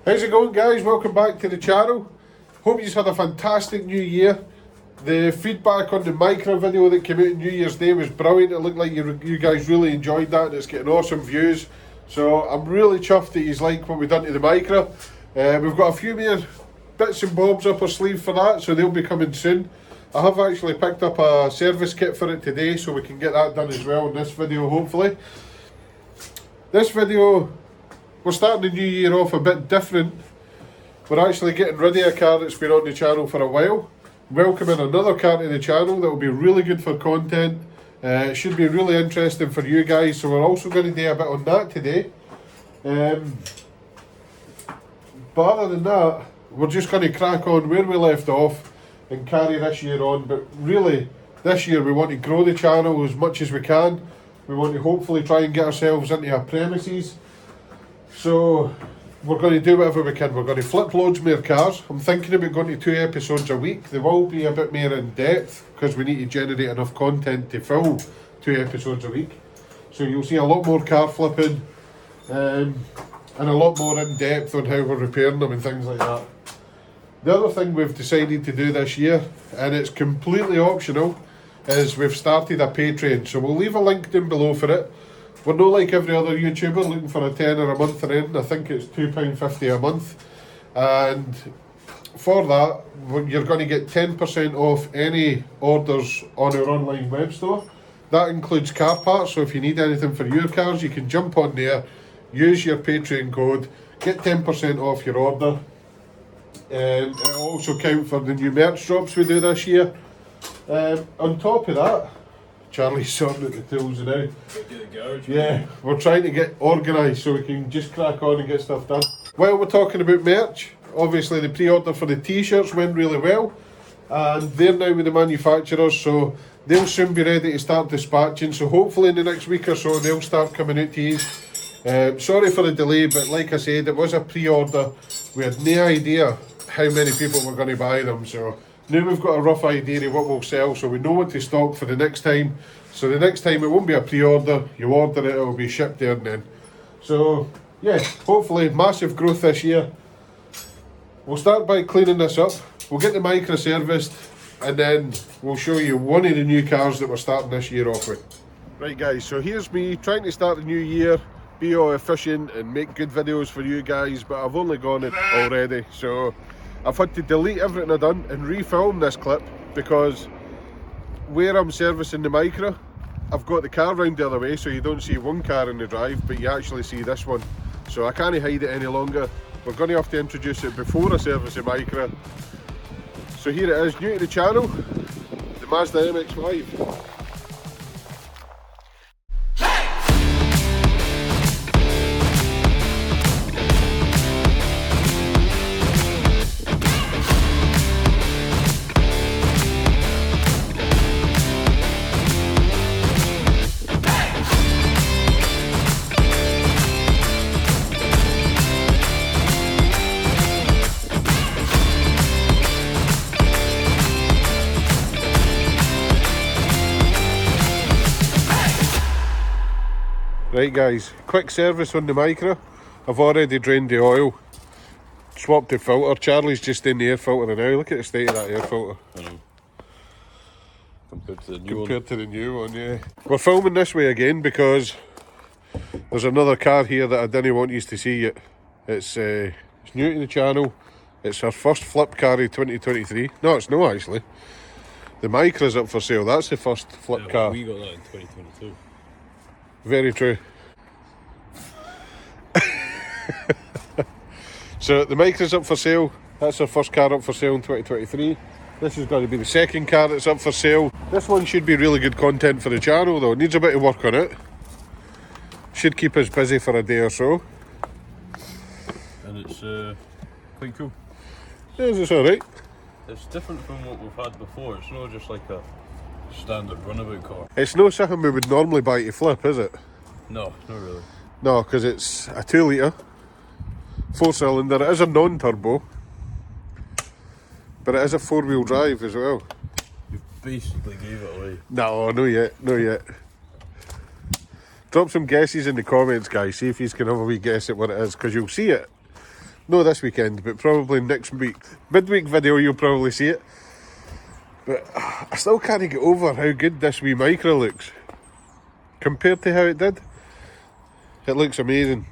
How's it going, guys? Welcome back to the channel. Hope you've had a fantastic new year. The feedback on the micro video that came out on New Year's Day was brilliant. It looked like you guys really enjoyed that and it's getting awesome views. So I'm really chuffed that you like what we've done to the micro. We've got a few more bits and bobs up our sleeve for that, so they'll be coming soon. I have actually picked up a service kit for it today, so we can get that done as well in this video, hopefully. This video, we're starting the new year off a bit different. We're actually getting rid of a car that's been on the channel for a while. Welcoming another car to the channel that will be really good for content. It should be really interesting for you guys, so we're also going to do a bit on that today. But other than that, we're just going to crack on where we left off and carry this year on. But really, this year we want to grow the channel as much as we can. We want to hopefully try and get ourselves into our premises. So we're going to do whatever we can. We're going to flip loads more cars. I'm thinking about going to 2 episodes a week. They will be a bit more in depth because we need to generate enough content to fill 2 episodes a week. So you'll see a lot more car flipping and a lot more in depth on how we're repairing them and things like that. The other thing we've decided to do this year, and it's completely optional, is we've started a Patreon. So we'll leave a link down below for it. We're not like every other YouTuber looking for a tenner a month or anything. I think it's £2.50 a month. And for that, you're going to get 10% off any orders on our online web store. That includes car parts, so if you need anything for your cars, you can jump on there, use your Patreon code, get 10% off your order. It'll also count for the new merch drops we do this year. On top of that, Charlie's sorting out the tools now. Yeah, we're trying to get organised so we can just crack on and get stuff done. While we're talking about merch, obviously the pre-order for the t-shirts went really well, and they're now with the manufacturers, so they'll soon be ready to start dispatching. So hopefully in the next week or so they'll start coming out to you. Sorry for the delay, but like I said, it was a pre-order. We had no idea how many people were going to buy them, so now we've got a rough idea of what we'll sell, so we know what to stock for the next time. So the next time it won't be a pre-order, you order it, it'll be shipped there and then. So yeah, hopefully massive growth this year. We'll start by cleaning this up, we'll get the micro serviced, and then we'll show you one of the new cars that we're starting this year off with. Right guys, so here's me trying to start the new year, be all efficient and make good videos for you guys, but I've only gone it already, so I've had to delete everything I've done and refilm this clip because where I'm servicing the micro, I've got the car round the other way, so you don't see one car in the drive, but you actually see this one. So I can't hide it any longer. We're going to have to introduce it before I service the micro. So here it is, new to the channel, the Mazda MX5. Right guys, quick service on the micro. I've already drained the oil, swapped the filter. Charlie's just in the air filter now. Look at the state of that air filter. I know. Compared to the new one, yeah. We're filming this way again because there's another car here that I didn't want you to see yet. It's new to the channel. It's our first flip car of 2023. No, it's not actually. The micro's up for sale. That's the first flip car. We got that in 2022. Very true. So the micro's up for sale. That's our first car up for sale in 2023. This is going to be the second car that's up for sale. This one should be really good content for the channel though. It needs a bit of work on it. Should keep us busy for a day or so. And it's quite cool. Yes, it's alright. It's different from what we've had before. It's not just like a standard runabout car. It's not something we would normally buy to flip, is it? No, not really. No, because it's a 2 litre, 4-cylinder. It is a non-turbo, but it is a 4-wheel drive as well. You basically gave it away. No, not yet, not yet. Drop some guesses in the comments, guys. See if you can have a wee guess at what it is, because you'll see it No this weekend, but probably next week. Midweek video you'll probably see it. But I still can't get over how good this wee Micra looks. Compared to how it did. It looks amazing.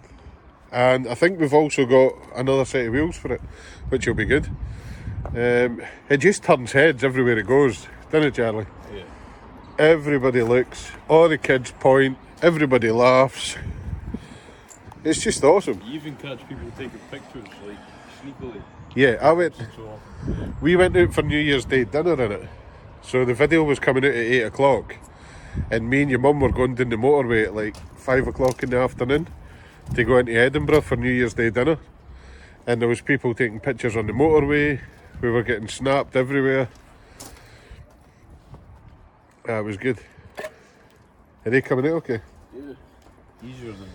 And I think we've also got another set of wheels for it, which will be good. It just turns heads everywhere it goes, doesn't it, Charlie? Yeah. Everybody looks, all the kids point, everybody laughs. It's just awesome. You even catch people taking pictures, like, sneakily. Yeah, So, we went out for New Year's Day dinner in it. So the video was coming out at 8 o'clock. And me and your mum were going down the motorway at like 5 o'clock in the afternoon to go into Edinburgh for New Year's Day dinner. And there was people taking pictures on the motorway. We were getting snapped everywhere. It was good. Are they coming out okay? yeah. Easier than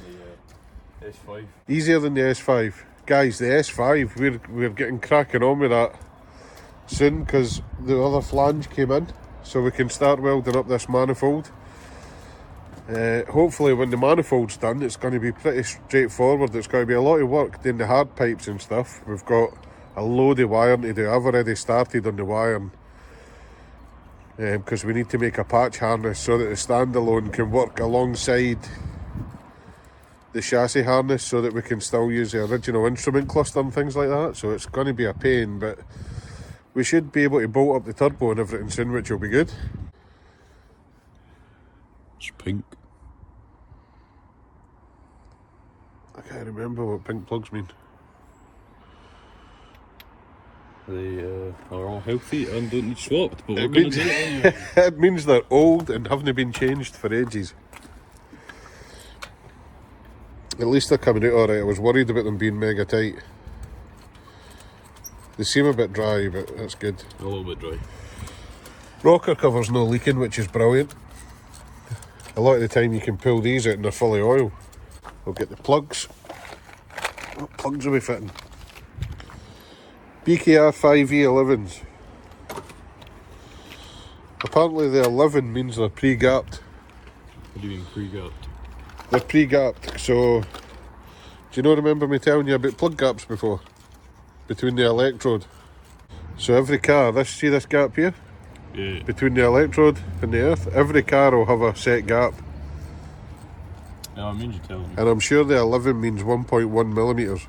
the S5. Easier than the S5. Guys, the S5, we're getting cracking on with that soon because the other flange came in, so we can start welding up this manifold. Hopefully when the manifold's done, it's going to be pretty straightforward. It's going to be a lot of work doing the hard pipes and stuff. We've got a load of wiring to do. I've already started on the wiring because we need to make a patch harness so that the standalone can work alongside the chassis harness so that we can still use the original instrument cluster and things like that. So it's going to be a pain, but we should be able to bolt up the turbo and everything soon, which will be good. It's pink. I can't remember what pink plugs mean. They are all healthy and don't need swapped, but we're It going to means, do it anyway. it means they're old and haven't been changed for ages. At least they're coming out alright. I was worried about them being mega tight. They seem a bit dry, but that's good. A little bit dry. Rocker cover's no leaking, which is brilliant. A lot of the time you can pull these out and they're full of oil. We'll get the plugs. What plugs are we fitting? BKR 5E11s. Apparently the 11 means they're pre-gapped. What do you mean pre-gapped? They're pre-gapped, so do you know, remember me telling you about plug gaps before? Between the electrode. So every car, see this gap here? Yeah. Between the electrode and the earth, every car will have a set gap. No, I mean you tell me. And I'm sure the 11 means 1.1 millimetres.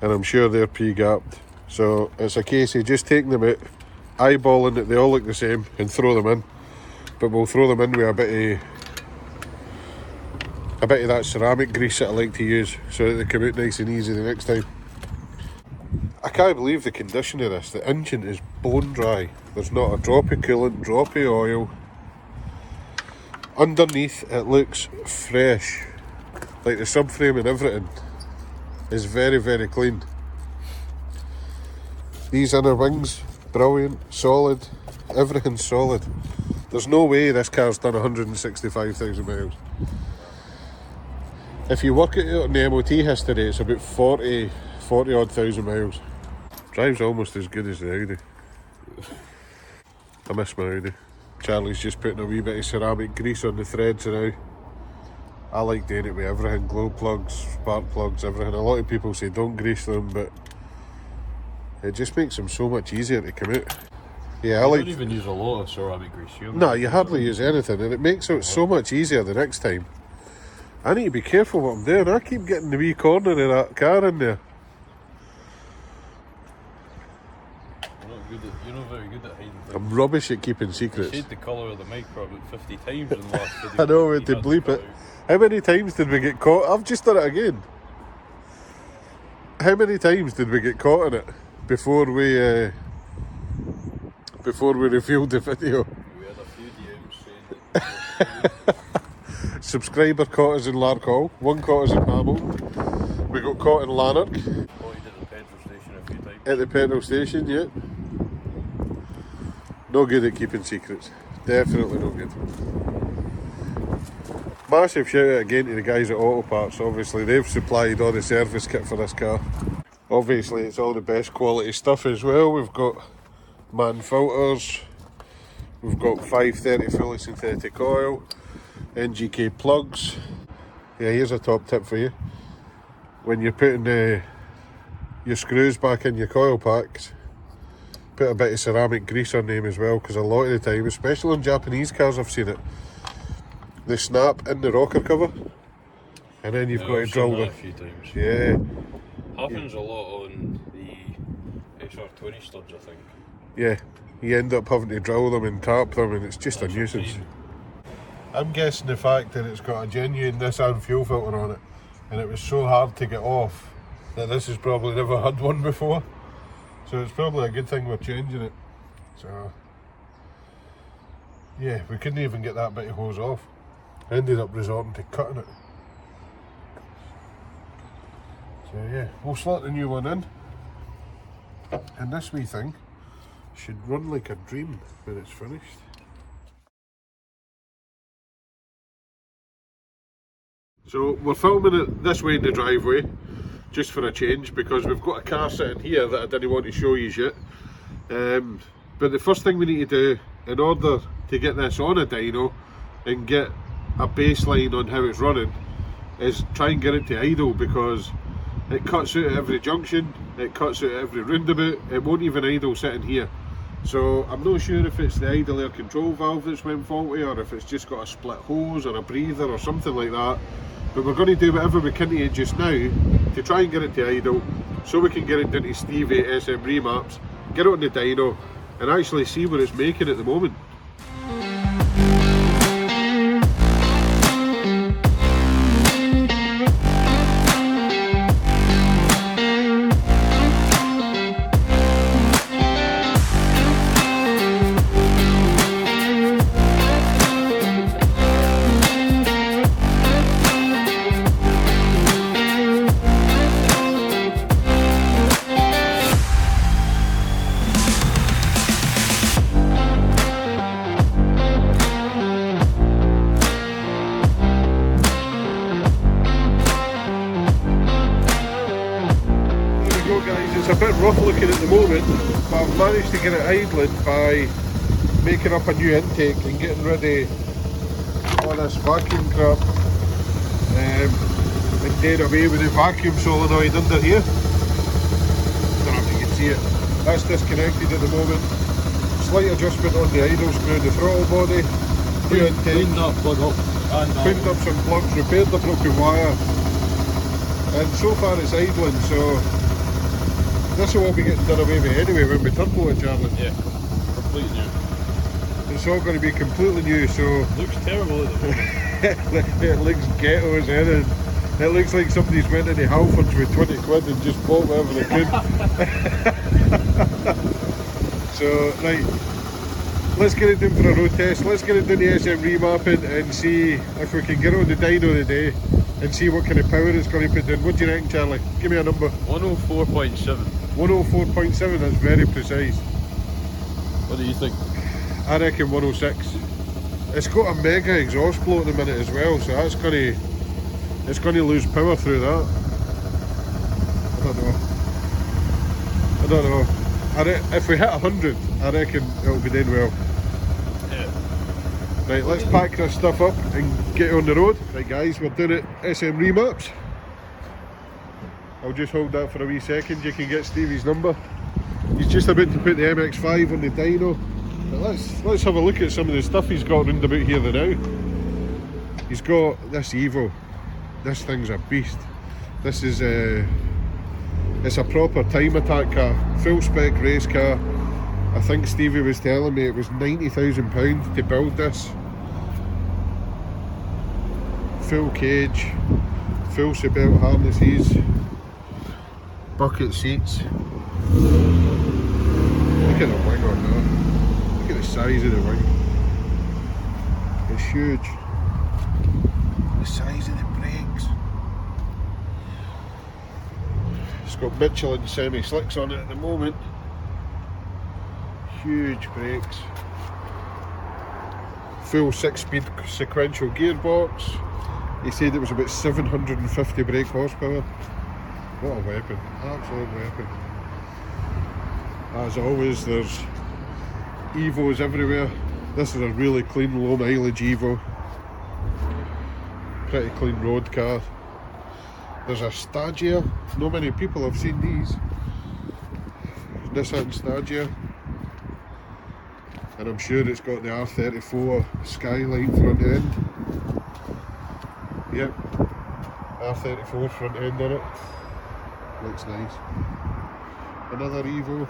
And I'm sure they're pre-gapped. So it's a case of just taking them out, eyeballing it, they all look the same, and throw them in. But we'll throw them in with a bit of that ceramic grease that I like to use so that they come out nice and easy the next time. I can't believe the condition of this. The engine is bone dry. There's not a drop of coolant, drop of oil. Underneath it looks fresh. Like the subframe and everything is very, very clean. These inner wings, brilliant, solid, everything's solid. There's no way this car's done 165,000 miles. If you work it out on the MOT history, it's about 40 odd thousand miles. Drives almost as good as the Audi. I miss my Audi. Charlie's just putting a wee bit of ceramic grease on the threads now. I like doing it with everything, glow plugs, spark plugs, everything. A lot of people say don't grease them, but it just makes them so much easier to come out. Yeah, I don't even use a lot of ceramic grease. No, you hardly use anything, and it makes it so much easier the next time. I need to be careful what I'm doing. I keep getting the wee corner of that car in there. You're not very good at hiding things. I'm rubbish at keeping secrets. You shade the colour of the micro about 50 times in the last video. I know, we had to bleep it. How many times did we get caught? I've just done it again. How many times did we get caught in it before we revealed the video? We had a few DMs saying that. Subscriber caught us in Larkhall, one caught us in Hamilton, we got caught in Lanark. Avoided at the petrol station a few times. At the petrol station, yeah. No good at keeping secrets. Definitely no good. Massive shout out again to the guys at AUTOPARTS. Obviously they've supplied all the service kit for this car. Obviously it's all the best quality stuff as well. We've got man filters, we've got 530 fully synthetic oil, NGK plugs. Yeah, here's a top tip for you. When you're putting your screws back in your coil packs. Put a bit of ceramic grease on them as well, because a lot of the time, especially on Japanese cars I've seen it, they snap in the rocker cover and then you've got to drill them. A few times. Yeah. Happens a lot on the XR20 studs, I think. Yeah, you end up having to drill them and tap them, and it's just a nuisance. I'm guessing the fact that it's got a genuine Nissan fuel filter on it, and it was so hard to get off, that this has probably never had one before. So it's probably a good thing we're changing it. So yeah, we couldn't even get that bit of hose off. Ended up resorting to cutting it. So yeah, we'll slot the new one in, and this wee thing should run like a dream when it's finished. So we're filming it this way in the driveway, just for a change, because we've got a car sitting here that I didn't want to show you yet. But the first thing we need to do, in order to get this on a dyno and get a baseline on how it's running, is try and get it to idle, because it cuts out at every junction, it cuts out at every roundabout, it won't even idle sitting here. So I'm not sure if it's the idle air control valve that's went faulty, or if it's just got a split hose or a breather or something like that. But we're going to do whatever we can to it just now to try and get it to idle, so we can get it down to Stevie SM Remaps, get it on the dyno, and actually see what it's making at the moment. It's a bit rough looking at the moment, but I've managed to get it idling by making up a new intake and getting rid of all this vacuum crap, and doing away with the vacuum solenoid under here. Don't know if you can see it. That's disconnected at the moment. Slight adjustment on the idle screw, the throttle body, new intake. Cleaned up, plug up, and cleaned up some plugs, repaired the broken wire, and so far it's idling. So this will all be getting done away with anyway when we turbo it, Charlie. Yeah, completely new. It's all going to be completely new, so... Looks terrible at the moment. It looks ghetto as anything. It looks like somebody's went into Halfords with 20 quid and just bought whatever they could. So, right, let's get it done for a road test. Let's get it done to SM Remapping and see if we can get it on the dyno today and see what kind of power it's going to put in. What do you reckon, Charlie? Give me a number. 104.7. 104.7, that's very precise. What do you think? I reckon 106. It's got a mega exhaust blow at the minute as well, so that's it's going to lose power through that. I don't know. If we hit 100, I reckon it'll be doing well. Yeah. Right, let's pack this stuff up and get on the road. Right guys, we're doing it SM Remaps. I'll just hold that for a wee second. You can get Stevie's number. He's just about to put the MX5 on the dyno. But let's have a look at some of the stuff he's got round about here now. He's got this Evo. This thing's a beast. This is it's a proper time attack car, full spec race car. I think Stevie was telling me it was £90,000 to build this. Full cage, full seatbelt harnesses, bucket seats. Look at the wing on that. Look at the size of the wing. It's huge. The size of the brakes. It's got Michelin semi-slicks on it at the moment. Huge brakes. Full 6-speed sequential gearbox. He said it was about 750 brake horsepower. What a weapon, absolute weapon. As always, there's Evos everywhere. This is a really clean, low mileage Evo. Pretty clean road car. There's a Stagia. Not many people have seen these. Nissan Stagia, and I'm sure it's got the R34 Skyline front end. Yep, R34 front end on it. Looks nice. Another Evo.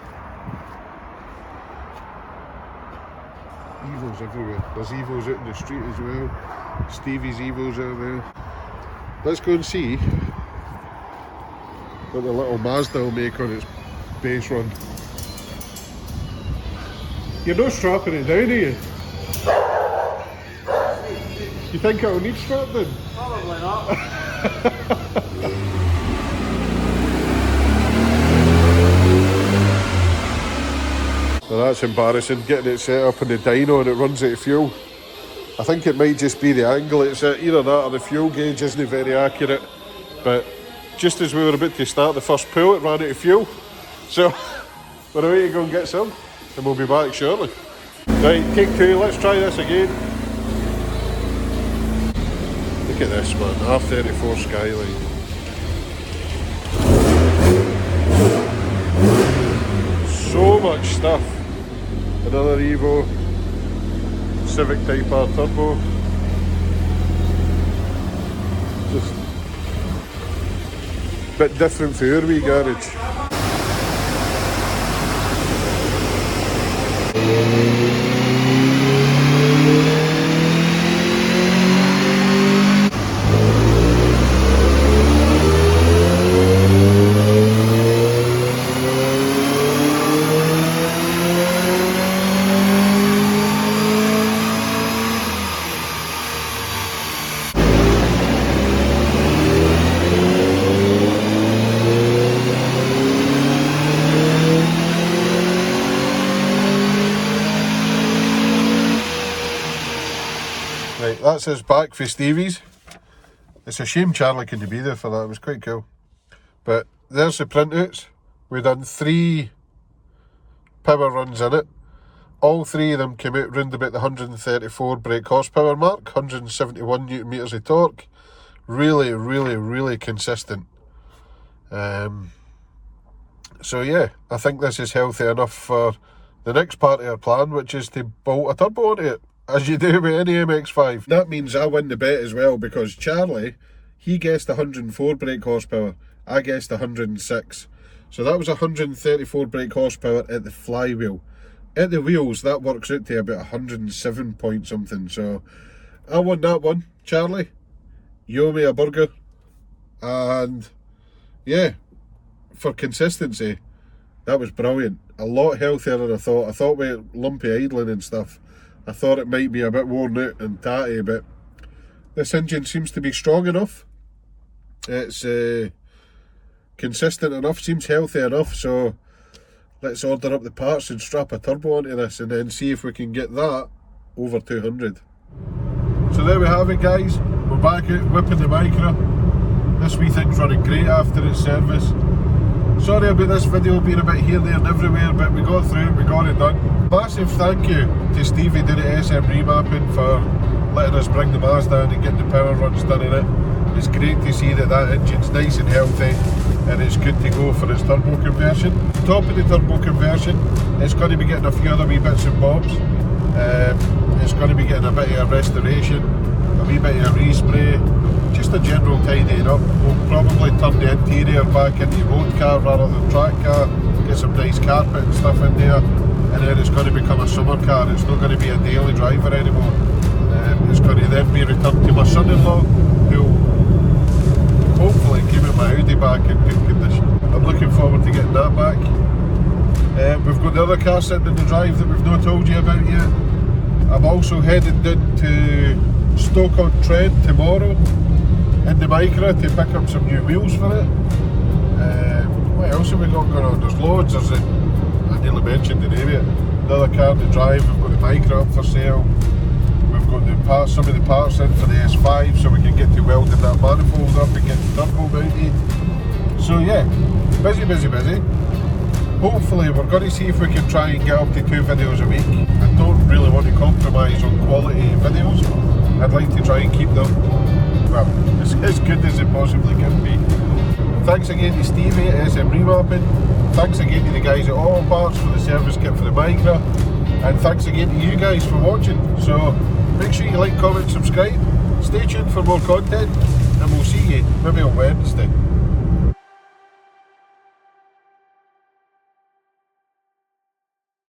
Evos everywhere. There's Evos out in the street as well. Stevie's Evos out there. Let's go and see what the little Mazda will make on its base run. You're not strapping it down, are you? You think it'll need strapping? Probably not. Well, that's embarrassing, getting it set up in the dyno and it runs out of fuel. I think it might just be the angle it's at, either that or the fuel gauge isn't very accurate. But just as we were about to start the first pull, it ran out of fuel. So we're away to go and get some, and we'll be back shortly. Right, take two, let's try this again. Look at this man, R34 Skyline. So much stuff. Another Evo, Civic Type R Turbo. Just a bit different for your wee garage. Right, that's us back for Stevie's. It's a shame Charlie couldn't be there for that, it was quite cool. But there's the printouts. We've done 3 power runs in it. All 3 of them came out round about the 134 brake horsepower mark, 171 newton meters of torque. Really, really, really consistent. So yeah, I think this is healthy enough for the next part of our plan, which is to bolt a turbo onto it, as you do with any MX5. That means I win the bet as well, because Charlie, he guessed 104 brake horsepower, I guessed 106. So that was 134 brake horsepower at the flywheel. At the wheels, that works out to about 107 point something. So I won that one. Charlie, you owe me a burger. And yeah, for consistency, that was brilliant. A lot healthier than I thought. I thought with lumpy idling and stuff, I thought it might be a bit worn out and tatty, but this engine seems to be strong enough. It's consistent enough, seems healthy enough, so let's order up the parts and strap a turbo onto this and then see if we can get that over 200. So there we have it, guys. We're back out whipping the Micra. This wee thing's running great after its service. Sorry about this video being a bit here, there and everywhere, but we got through it, we got it done. Massive thank you to Stevie down at SM Remapping for letting us bring the Mazda in and getting the power runs done in it. It's great to see that engine's nice and healthy and it's good to go for its turbo conversion. On top of the turbo conversion, it's going to be getting a few other wee bits and bobs. It's going to be getting a bit of a restoration, a wee bit of a respray, just a general tidying up. We'll probably turn the interior back into road car rather than track car, get some nice carpet and stuff in there, and then it's going to become a summer car. It's not going to be a daily driver anymore. It's going to then be returned to my son-in-law, who'll hopefully keep my Audi back in good condition. I'm looking forward to getting that back. We've got the other car sitting in the drive that we've not told you about yet. I'm also heading down to Stoke-on-Trent tomorrow in the Micra to pick up some new wheels for it. What else have we got going on? There's loads. I nearly mentioned the name of it. Another car to drive. We've got the Micra up for sale. We've got the parts, some of the parts in for the S5, so we can get to welding that manifold up and get the turbo mounted. So yeah, busy, busy, busy. Hopefully we're going to see if we can try and get up to 2 videos a week. I don't really want to compromise on quality videos. I'd like to try and keep them, well, as good as it possibly can be. Thanks again to Stevie at SM Remapping thanks again to the guys at AUTOPARTS for the service kit for the Micra, and thanks again to you guys for watching. So make sure you like, comment, subscribe, stay tuned for more content, and we'll see you maybe on Wednesday.